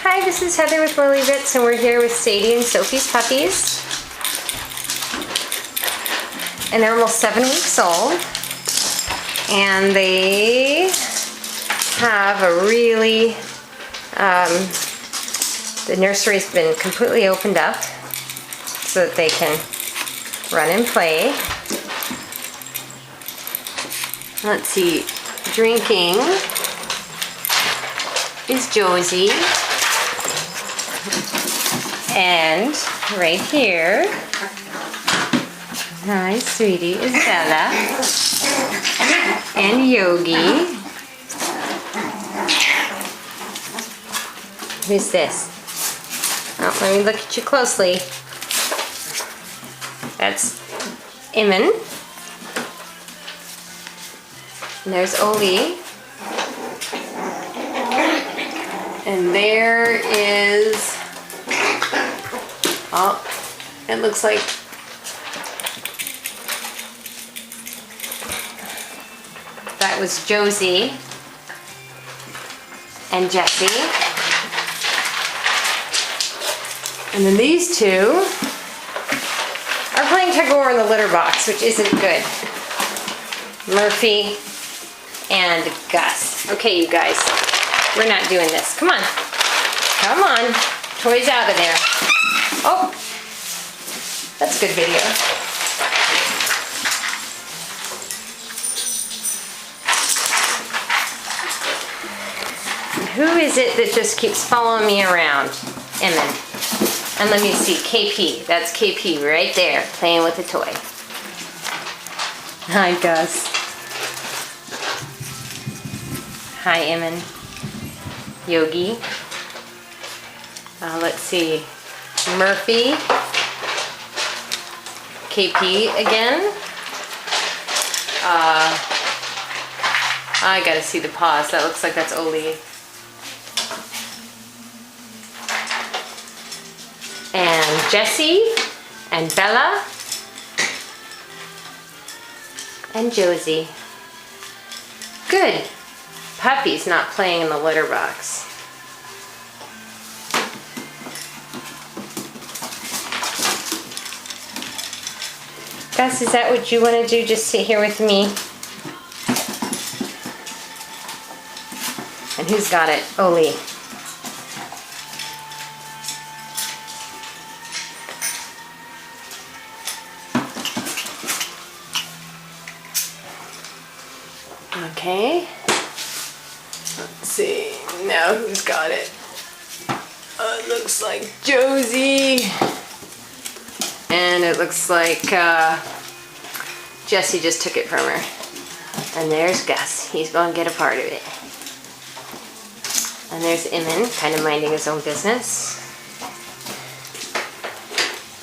Hi, this is Heather with Lily Bits, and we're here with Sadie and Sophie's puppies. And they're almost 7 weeks old. And they have a really, the nursery's been completely opened up so that they can run and play. Let's see, drinking is Josie. And right here, hi sweetie, is Bella. And Yogi. Who's this? Oh, let me look at you closely. That's Emin. And there's Oli. And there is, oh, it looks like that was Josie and Jessie. And then these two are playing tug of war in the litter box, which isn't good. Murphy and Gus. Okay, you guys, we're not doing this. Come on. Come on. Toys out of there. Oh, that's good video. Who is it that just keeps following me around? Emin. And let me see, KP. That's KP right there, playing with a toy. Hi, Gus. Hi, Emin. Yogi. Let's see, Murphy. KP again. I gotta see the paws. That looks like that's Oli. And Jessie, and Bella, and Josie. Good. Puppy's not playing in the litter box. Gus, is that what you want to do? Just sit here with me? And who's got it? Oli. Okay, let's see, now who's got it? It looks like Josie, and it looks like Jessie just took it from her. And there's Gus, he's going to get a part of it. And there's Emin, kind of minding his own business.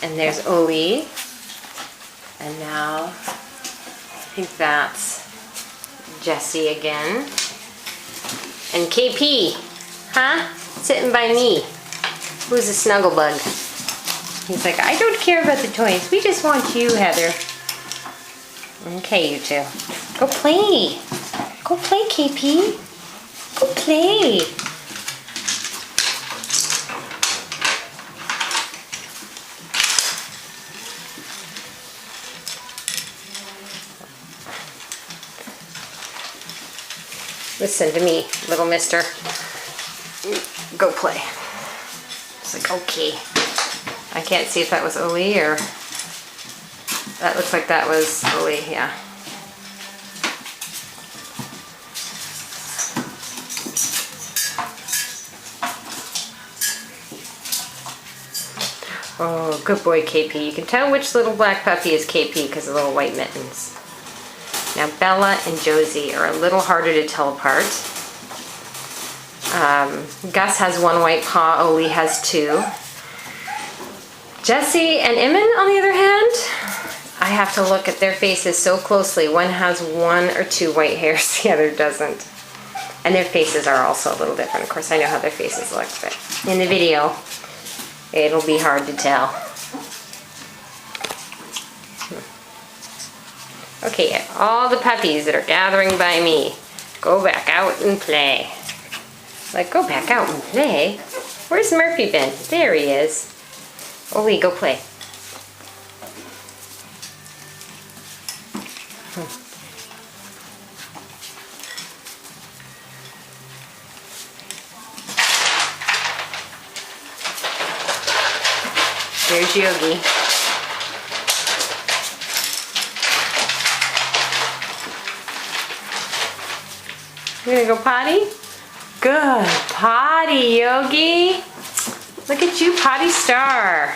And there's Oli, and now I think that's Jessie again. And KP, huh? Sitting by me. Who's a snuggle bug? He's like, I don't care about the toys. We just want you, Heather. Okay, you two. Go play. Go play, KP. Go play. Listen to me, little mister. Go play. It's like, okay. I can't see if that was Oli or... That looks like that was Oli, yeah. Oh, good boy, KP. You can tell which little black puppy is KP because of the little white mittens. Now Bella and Josie are a little harder to tell apart. Gus has one white paw, Oli has two. Jessie and Emin, on the other hand, I have to look at their faces so closely. One has 1 or 2 white hairs, the other doesn't. And their faces are also a little different. Of course, I know how their faces look, but in the video, it'll be hard to tell. Okay, all the puppies that are gathering by me, go back out and play. Like, go back out and play? Where's Murphy been? There he is. Oli, go play. There's Yogi. You gonna go potty? Good potty, Yogi. Look at you, potty star.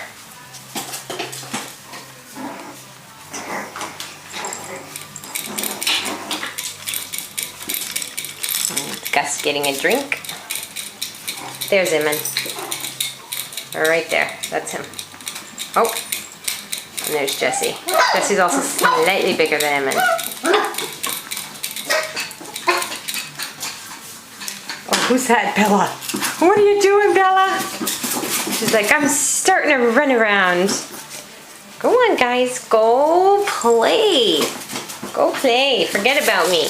Gus getting a drink. There's Eamon. Right there, that's him. Oh, and there's Jessie. Jessie's also slightly bigger than Eamon. Oh, who's that, Bella? What are you doing, Bella? She's like, I'm starting to run around. Go on, guys, go play. Go play, forget about me.